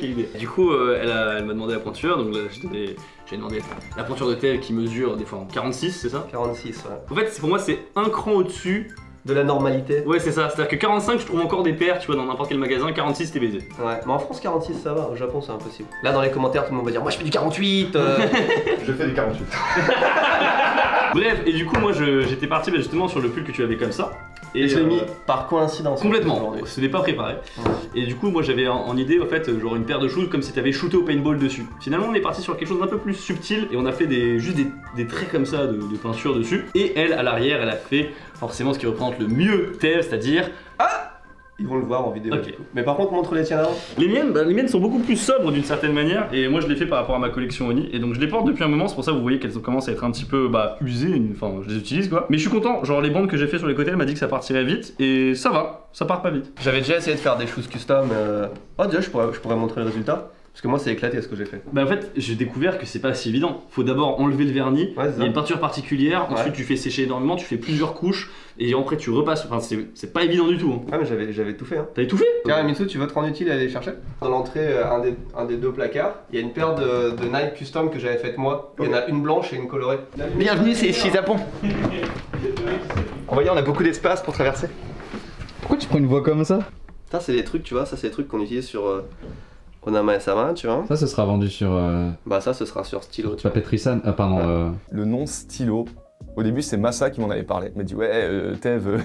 l'idée. Du coup, elle m'a demandé la pointure, donc là, j'ai demandé la pointure de Tev qui mesure des fois en 46, c'est ça? 46, ouais. En fait, pour moi, c'est un cran au-dessus de la normalité. Ouais, c'est ça. C'est-à-dire que 45, je trouve encore des paires, tu vois, dans n'importe quel magasin. 46, c'était baisé. Ouais, mais en France, 46, ça va. Au Japon, c'est impossible. Là, dans les commentaires, tout le monde va dire, moi, je fais du 48. Je fais du 48. Bref, et du coup, moi, j'étais parti justement sur le pull que tu avais comme ça. Et je l'ai mis par coïncidence. Complètement, ce n'est pas préparé. Ouais. Et du coup, moi j'avais en idée, en fait, genre une paire de shoes comme si tu avais shooté au paintball dessus. Finalement, on est parti sur quelque chose d'un peu plus subtil et on a fait juste des traits comme ça de peinture dessus. Et elle, à l'arrière, elle a fait forcément ce qui représente le mieux Tev, c'est-à-dire Ils vont le voir en vidéo. Ok. Du coup. Mais par contre, montre les tiennes avant. Les miennes sont beaucoup plus sobres d'une certaine manière, et moi je les fais par rapport à ma collection Oni, et donc je les porte depuis un moment, c'est pour ça que vous voyez qu'elles commencent à être un petit peu usées, enfin je les utilise quoi. Mais je suis content, genre les bandes que j'ai fait sur les côtés, elle m'a dit que ça partirait vite, et ça va, ça part pas vite. J'avais déjà essayé de faire des choses custom. Oh, déjà, je pourrais montrer le résultat. Parce que moi, c'est éclaté ce que j'ai fait. Bah en fait, j'ai découvert que c'est pas si évident. Faut d'abord enlever le vernis, il y a une peinture particulière, ensuite tu fais sécher énormément, tu fais plusieurs couches, et après tu repasses. Enfin, c'est pas évident du tout. Hein. Ah, mais j'avais tout fait. Hein. T'avais tout fait? Tiens, Mitsu, tu veux te rendre utile à aller chercher? Dans l'entrée, un des deux placards, il y a une paire de Nike Custom que j'avais faite moi. Il y en a une blanche et une colorée. Bienvenue, c'est Shizapon. En voyant, on a beaucoup d'espace pour traverser. Pourquoi tu prends une voix comme ça? Ça, c'est des trucs, tu vois, ça, c'est des trucs qu'on utilise sur Onama et Sama, tu vois. Ça, ce sera vendu sur. Bah, ça, ce sera sur Stylo. Papetrisan. Ah, pardon. Le nom Stylo, au début c'est Massa qui m'en avait parlé. Il m'a dit ouais, Tev,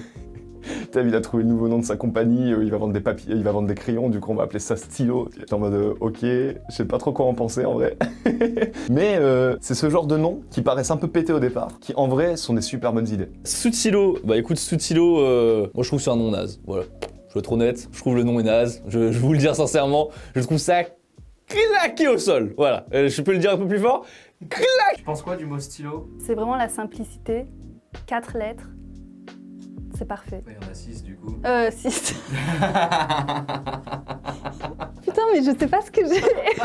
il a trouvé le nouveau nom de sa compagnie, il va vendre des papiers, il va vendre des crayons, du coup on va appeler ça Stylo. J'étais en mode ok, je sais pas trop quoi en penser en vrai. Mais c'est ce genre de noms qui paraissent un peu pétés au départ, qui en vrai sont des super bonnes idées. Soutilo, bah écoute, Soutilo, moi je trouve que c'est un nom naze, voilà. Je veux être honnête, je trouve le nom est naze, je vais vous le dire sincèrement, je trouve ça claqué au sol, voilà. Je peux le dire un peu plus fort, claqué. Tu penses quoi du mot stylo? C'est vraiment la simplicité. 4 lettres. C'est parfait. Il y en a 6 du coup. 6. Putain, mais je sais pas ce que j'ai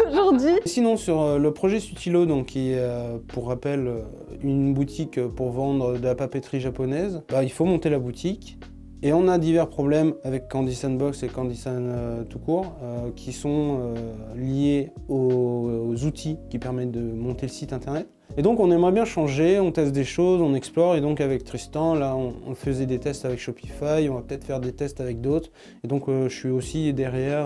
aujourd'hui. Sinon, sur le projet Soutilo, donc qui est, pour rappel, une boutique pour vendre de la papeterie japonaise, bah, il faut monter la boutique. Et on a divers problèmes avec Candy Sandbox et Candy Sand tout court, qui sont liés aux outils qui permettent de monter le site internet. Et donc on aimerait bien changer, on teste des choses, on explore, et donc avec Tristan, là on faisait des tests avec Shopify, on va peut-être faire des tests avec d'autres. Et donc je suis aussi derrière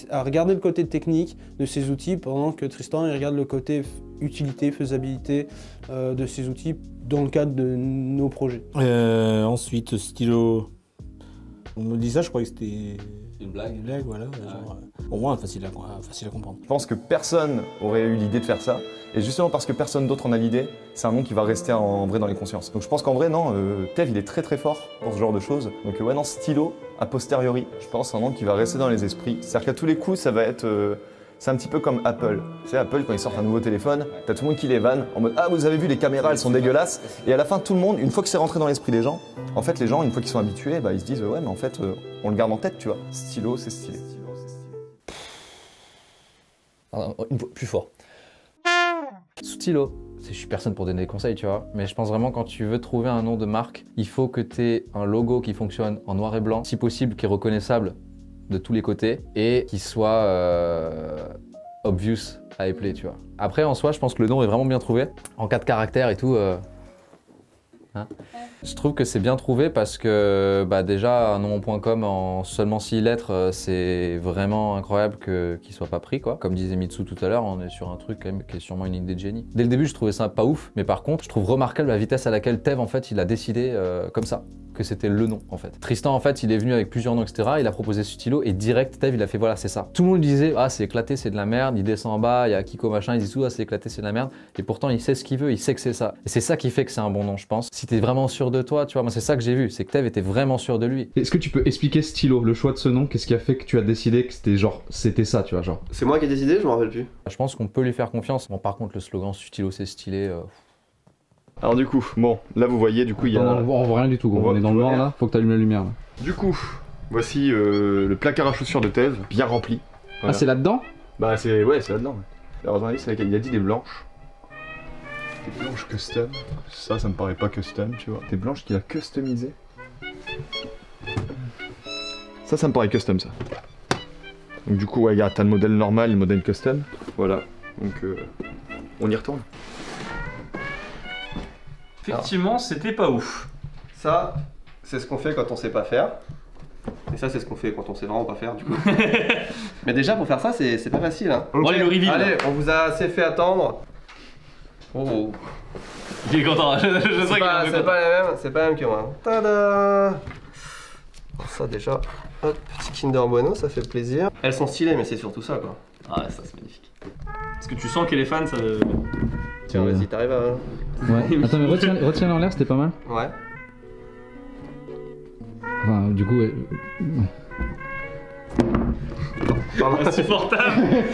à regarder le côté technique de ces outils, pendant que Tristan il regarde le côté utilité, faisabilité de ces outils dans le cadre de nos projets. Ensuite, Stylo. On me dit ça, je croyais que c'était une blague. Une blague, voilà. Genre, au moins facile à comprendre. Je pense que personne aurait eu l'idée de faire ça, et justement parce que personne d'autre en a l'idée, c'est un nom qui va rester en vrai dans les consciences. Donc je pense qu'en vrai, non, Tev il est très très fort pour ce genre de choses. Donc ouais, non, Stylo, a posteriori, je pense c'est un nom qui va rester dans les esprits. C'est-à-dire qu'à tous les coups, ça va être... c'est un petit peu comme Apple. Tu sais, Apple, quand ils sortent un nouveau téléphone, t'as tout le monde qui les vanne en mode « Ah, vous avez vu, les caméras, elles sont dégueulasses !» Et à la fin, tout le monde, une fois que c'est rentré dans l'esprit des gens, en fait, les gens, une fois qu'ils sont habitués, bah, ils se disent « Ouais, mais en fait, on le garde en tête, tu vois. Stylo, c'est stylé. » Une fois plus fort. Soutilo. Je suis personne pour donner des conseils, tu vois. Mais je pense vraiment quand tu veux trouver un nom de marque, il faut que tu aies un logo qui fonctionne en noir et blanc, si possible qui est reconnaissable de tous les côtés et qui soit obvious à appeler, tu vois. Après, en soi, je pense que le nom est vraiment bien trouvé. En 4 caractères et tout. Hein. Je trouve que c'est bien trouvé parce que bah, déjà, un nom.com en seulement 6 lettres, c'est vraiment incroyable qu'il soit pas pris, quoi. Comme disait Mitsu tout à l'heure, on est sur un truc quand même qui est sûrement une idée de génie. Dès le début, je trouvais ça pas ouf, mais par contre, je trouve remarquable la vitesse à laquelle Tev, en fait, il a décidé comme ça. Que c'était le nom en fait. Tristan en fait il est venu avec plusieurs noms etc, il a proposé Soutilo et direct Tev il a fait voilà c'est ça. Tout le monde disait ah c'est éclaté c'est de la merde, il descend en bas, il y a Kiko machin, il dit tout ah c'est éclaté c'est de la merde et pourtant il sait ce qu'il veut, il sait que c'est ça. Et c'est ça qui fait que c'est un bon nom je pense. Si t'es vraiment sûr de toi tu vois, moi c'est ça que j'ai vu, c'est que Tev était vraiment sûr de lui. Est-ce que tu peux expliquer Stylo, le choix de ce nom, qu'est-ce qui a fait que tu as décidé que c'était genre c'était ça tu vois genre? C'est moi qui ai décidé, je m'en rappelle plus. Je pense qu'on peut lui faire confiance. Bon par contre le slogan Soutilo c'est stylé. Alors du coup, bon, là vous voyez, du coup il y a... On voit rien du tout, on est dans le noir là, faut que tu allumes la lumière là. Du coup, voici le placard à chaussures de Tev, bien rempli. Voilà. Ah c'est là-dedans? Bah c'est... ouais, c'est là-dedans. Ouais. Alors attendez, c'est laquelle il a dit des blanches. Des blanches custom. Ça me paraît pas custom, tu vois. Des blanches qu'il a customisées. Ça me paraît custom ça. Donc du coup, ouais, t'as le modèle normal et le modèle custom. Voilà, donc on y retourne. Effectivement, c'était pas ouf. Ça, c'est ce qu'on fait quand on sait pas faire. Et ça, c'est ce qu'on fait quand on sait vraiment pas faire, du coup. Mais déjà, pour faire ça, c'est pas facile. Hein. Bon, allez, le reveal. Allez, on vous a assez fait attendre. Oh. Il est content, je sais qu'il est content. C'est pas la même que moi. Tada! Ça, déjà, hop, petit Kinder Bueno, ça fait plaisir. Elles sont stylées, mais c'est surtout ça, quoi. Ah, ça, c'est magnifique. Est-ce que tu sens qu'elle est fan, ça... Tiens, vas-y, t'arrives à... Ouais, attends, mais retiens-le en l'air, c'était pas mal. Ouais. Enfin, du coup... Insupportable.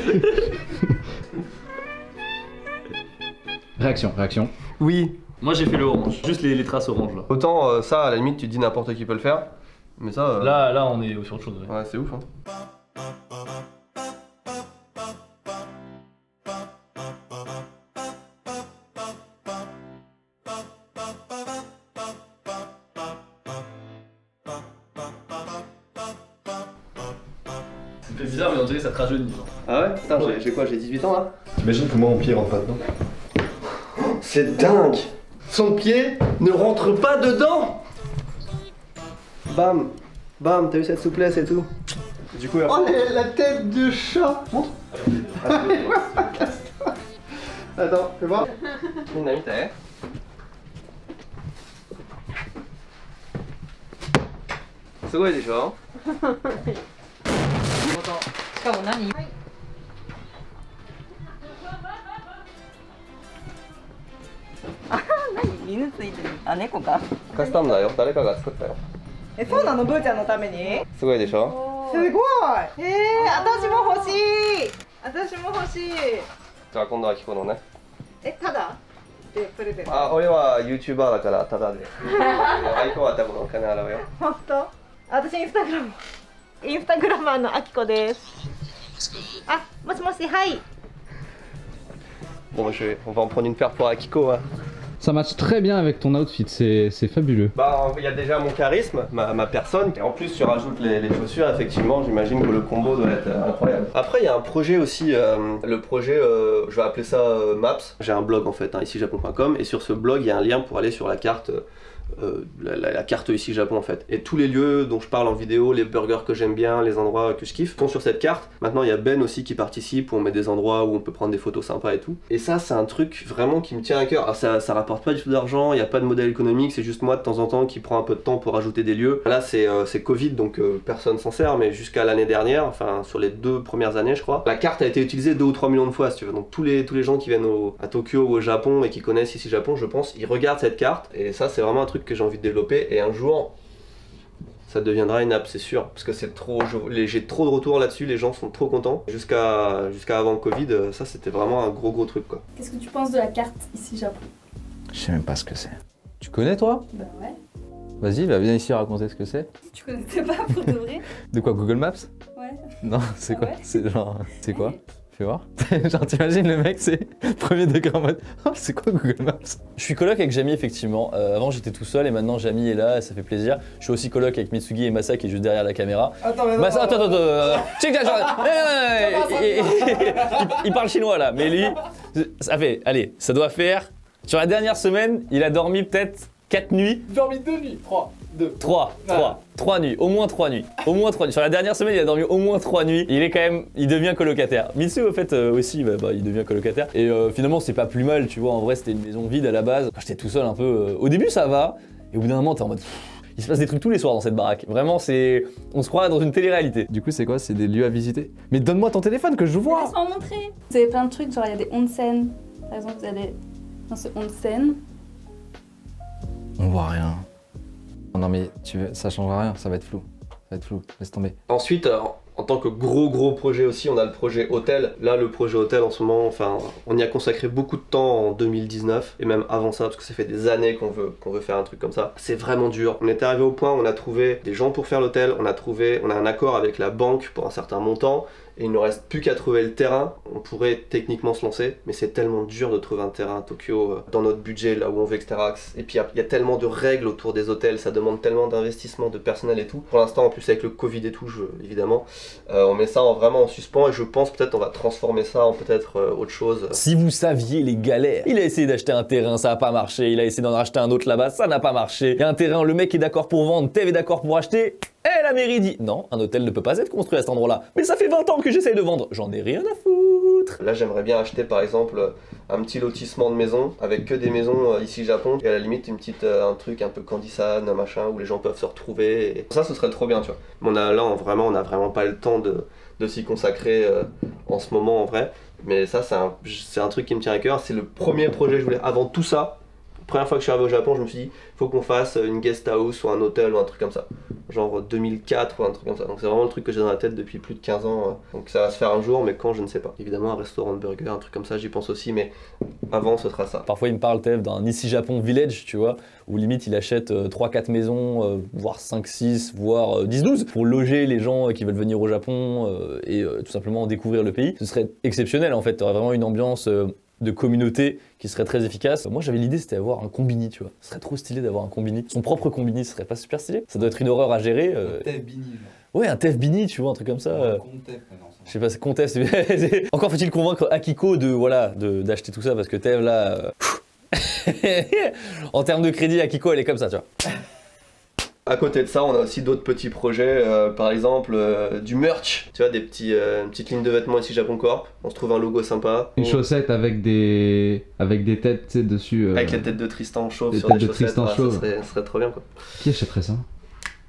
Réaction. Oui. Moi j'ai fait le orange, juste les traces orange là. Autant ça, à la limite, tu te dis n'importe qui peut le faire. Mais ça. Là, on est sur autre chose. Ouais, c'est ouf. Hein. Ça fait bizarre, mais on dirait que ça te rajeunit. Ah ouais? Putain, j'ai quoi? J'ai 18 ans là? T'imagines que moi mon pied rentre pas dedans? C'est dingue! Son pied ne rentre pas dedans! Bam! Bam, t'as vu cette souplesse et tout? Du coup, Oh la tête de chat! Montre! Attends, fais voir. みんな見て。すごいでしょ？しかも何？あ、何？犬ついてる。あ、猫か。カスタムだよ。誰かが作ったよ。え、そうなの？ブーちゃんのために？すごいでしょ？すごい。私も欲しい。私も欲しい。じゃあ今度はキコのね。え、ただ？でプレゼント。あ、俺は YouTuber だからタダで。アイコは多分お金払うよ。本当？私インスタグラム。インスタグラマーのあきこです。あ、もしもし、はい。Bon, on va en prendre une paire pour Akiko. Hein. Ça match très bien avec ton outfit, c'est fabuleux. Bah, il y a déjà mon charisme, ma personne, et en plus tu rajoutes les chaussures, effectivement, j'imagine que le combo doit être incroyable. Après, il y a un projet aussi, le projet, je vais appeler ça Maps. J'ai un blog en fait, ici japon.com, et sur ce blog, il y a un lien pour aller sur la carte. La carte ici Japon en fait. Et tous les lieux dont je parle en vidéo, les burgers que j'aime bien, les endroits que je kiffe, sont sur cette carte. Maintenant il y a Ben aussi qui participe, où on met des endroits où on peut prendre des photos sympas et tout. Et ça c'est un truc vraiment qui me tient à cœur. Alors ça rapporte pas du tout d'argent, il n'y a pas de modèle économique, c'est juste moi de temps en temps qui prend un peu de temps pour rajouter des lieux. Là c'est Covid donc personne s'en sert, mais jusqu'à l'année dernière, enfin sur les 2 premières années je crois, la carte a été utilisée 2 ou 3 millions de fois si tu veux. Donc tous les gens qui viennent à Tokyo ou au Japon et qui connaissent ici Japon, je pense, ils regardent cette carte. Et ça c'est vraiment un truc que j'ai envie de développer, et un jour ça deviendra une app, c'est sûr, parce que c'est trop, j'ai trop de retours là-dessus, les gens sont trop contents. Jusqu'à avant le Covid, ça c'était vraiment un gros truc quoi. Qu'est-ce que tu penses de la carte ici Japon? Je sais même pas ce que c'est. Tu connais toi? Bah ouais. Vas-y, viens ici raconter ce que c'est. Tu connaissais pas pour de vrai? De quoi, Google Maps? Ouais. Non, c'est quoi? Ouais. C'est genre, c'est quoi? Fais voir. Genre t'imagines le mec, c'est premier degré en mode oh, c'est quoi Google Maps? Je suis coloc avec Jamy effectivement. Avant j'étais tout seul et maintenant Jamy est là et ça fait plaisir. Je suis aussi coloc avec Mitsugi et Masa qui est juste derrière la caméra. Attends, mais Masa, attends. Il parle chinois là, mais lui, ça fait, allez, ça doit faire. Sur la dernière semaine, il a dormi peut-être 4 nuits. Dormi 2 nuits, 3 nuits, au moins 3 nuits. Sur la dernière semaine, il a dormi au moins 3 nuits. Il devient colocataire. Mitsu, au fait, aussi, il devient colocataire. Et finalement, c'est pas plus mal, tu vois. En vrai, c'était une maison vide à la base. Quand j'étais tout seul, un peu. Au début, ça va. Et au bout d'un moment, t'es en mode. Il se passe des trucs tous les soirs dans cette baraque. Vraiment, c'est. On se croit dans une télé-réalité. Du coup, c'est quoi? C'est des lieux à visiter? Mais donne-moi ton téléphone que je vois! Laisse-moi montrer. Vous avez plein de trucs, genre il y a des onsen. Par exemple, vous allez dans ce onsen. On voit rien. Non mais ça changera rien, ça va être flou. Laisse tomber. Ensuite, en tant que gros projet aussi, on a le projet hôtel. Là, le projet hôtel en ce moment, enfin, on y a consacré beaucoup de temps en 2019 et même avant ça, parce que ça fait des années qu'on veut faire un truc comme ça. C'est vraiment dur. On est arrivé au point où on a trouvé des gens pour faire l'hôtel, on a un accord avec la banque pour un certain montant. Et il ne reste plus qu'à trouver le terrain. On pourrait techniquement se lancer, mais c'est tellement dur de trouver un terrain à Tokyo dans notre budget, là où on veut, etc. Et puis il y a tellement de règles autour des hôtels, ça demande tellement d'investissement, de personnel et tout. Pour l'instant, en plus avec le Covid et tout, évidemment, on met ça vraiment en suspens et je pense peut-être on va transformer ça en peut-être autre chose. Si vous saviez les galères, il a essayé d'acheter un terrain, ça n'a pas marché. Il a essayé d'en racheter un autre là-bas, ça n'a pas marché. Il y a un terrain, le mec est d'accord pour vendre, Tev est d'accord pour acheter. Et la mairie dit non, un hôtel ne peut pas être construit à cet endroit-là. Mais ça fait 20 ans que j'essaye de vendre, j'en ai rien à foutre. Là, j'aimerais bien acheter par exemple un petit lotissement de maisons avec que des maisons ici Japon et à la limite un truc un peu Candisan, machin où les gens peuvent se retrouver. Et ça, ce serait trop bien, tu vois. Mais on a vraiment pas le temps de s'y consacrer en ce moment en vrai. Mais ça, c'est un truc qui me tient à cœur. C'est le premier projet que je voulais. Avant tout ça, Première fois que je suis arrivé au Japon, je me suis dit, faut qu'on fasse une guest house ou un hôtel ou un truc comme ça. Genre 2004 ou un truc comme ça. Donc c'est vraiment le truc que j'ai dans la tête depuis plus de 15 ans. Donc ça va se faire un jour, mais quand, je ne sais pas. Évidemment, un restaurant de burger, un truc comme ça, j'y pense aussi, mais avant, ce sera ça. Parfois, il me parle, Tev, d'un Ici Japon Village, tu vois, où limite, il achète 3-4 maisons, voire 5-6, voire 10-12, pour loger les gens qui veulent venir au Japon et tout simplement découvrir le pays. Ce serait exceptionnel, en fait. Tu aurais vraiment une ambiance de communauté qui serait très efficace. Moi, j'avais l'idée, c'était d'avoir un combini, tu vois. Ce serait trop stylé d'avoir un combini. Son propre combini, ce serait pas super stylé. Ça doit être une horreur à gérer. Un Tev Bini, genre. Ouais, un Tev Bini, tu vois, un truc comme ça. Je sais pas, c'est Comtev. Encore faut-il convaincre Akiko d'acheter tout ça, parce que Tev, là... en termes de crédit, Akiko, elle est comme ça, tu vois. À côté de ça, on a aussi d'autres petits projets, par exemple du merch, tu vois, des petites lignes de vêtements ici Japon Corp. On se trouve un logo sympa. Une chaussette avec des têtes, tu sais, dessus. Avec les têtes de Tristan chauve sur têtes des de chaussettes, Tristan chauve. Ça serait trop bien quoi. Qui achèterait ça?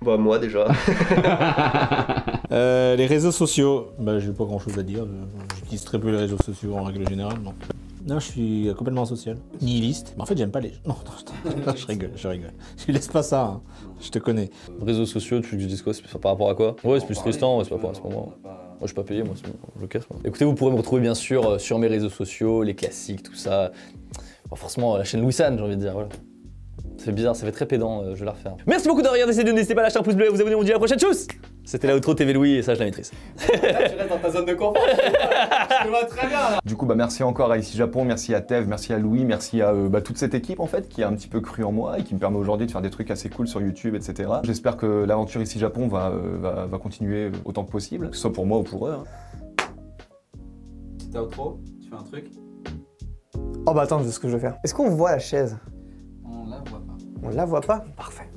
Bah moi déjà. Les réseaux sociaux, bah j'ai pas grand chose à dire, j'utilise très peu les réseaux sociaux en règle générale, donc... Non, je suis complètement social. Nihiliste. Mais en fait, j'aime pas les... Non, je rigole. Je laisse pas ça, hein. Je te connais. Réseaux sociaux, tu dis quoi? C'est par rapport à quoi? Ouais, c'est plus Tristan, ouais, c'est pas pour moi. Moi, je suis pas payé, moi, je casse. Moi. Écoutez, vous pourrez me retrouver bien sûr sur mes réseaux sociaux, les classiques, tout ça. Bon, forcément, la chaîne Louis San, j'ai envie de dire, voilà. Ça fait bizarre, ça fait très pédant, je vais la refaire. Merci beaucoup de regarder cette vidéo, n'hésitez pas à lâcher un pouce bleu et à vous abonner, on vous dit à la prochaine, tchuss. C'était la outro TV Louis et ça je la maîtrise. Là tu restes dans ta zone de confort, je te vois très bien là. Du coup bah merci encore à Ici Japon, merci à Tev, merci à Louis, merci à toute cette équipe en fait qui a un petit peu cru en moi et qui me permet aujourd'hui de faire des trucs assez cool sur YouTube, etc. J'espère que l'aventure Ici Japon va continuer autant que possible, que ce soit pour moi ou pour eux. Hein. Petite outro, tu fais un truc? Oh bah attends, je sais ce que je vais faire. Est-ce qu'on voit la chaise? On la voit pas. On la voit pas? Parfait.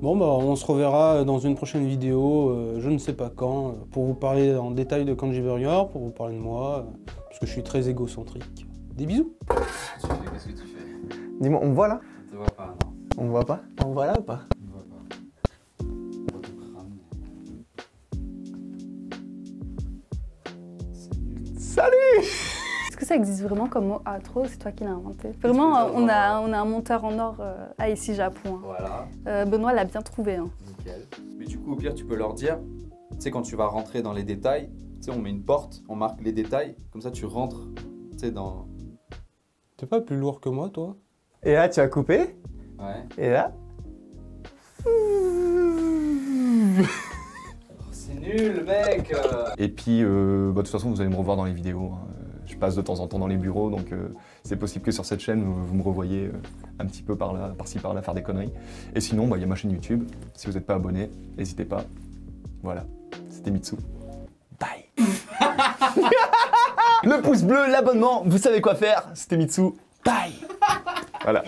Bon bah on se reverra dans une prochaine vidéo, je ne sais pas quand, pour vous parler en détail de Kanji Burger, pour vous parler de moi, parce que je suis très égocentrique. Des bisous. Qu'est-ce que tu fais? Dis-moi, on me voit là? On te voit pas, non. On me voit pas? On me voit là ou pas? On te voit pas. On va te cramer. Salut! Est-ce que ça existe vraiment comme mot outro? C'est toi qui l'as inventé. Vraiment, on a un monteur en or à Ici Japon. Hein. Voilà. Benoît l'a bien trouvé. Hein. Nickel. Mais du coup, au pire, tu peux leur dire, tu sais, quand tu vas rentrer dans les détails, tu sais, on met une porte, on marque les détails, comme ça tu rentres, tu sais, dans... T'es pas plus lourd que moi, toi? Et là, tu as coupé? Ouais. Et là? C'est nul, mec. Et puis, de toute façon, vous allez me revoir dans les vidéos. Hein. Je passe de temps en temps dans les bureaux, donc c'est possible que sur cette chaîne, vous me revoyez un petit peu par-ci, par-là, faire des conneries. Et sinon, il y a ma chaîne YouTube. Si vous n'êtes pas abonné, n'hésitez pas. Voilà, c'était Mitsu. Bye. Le pouce bleu, l'abonnement, vous savez quoi faire. C'était Mitsu. Bye. Voilà.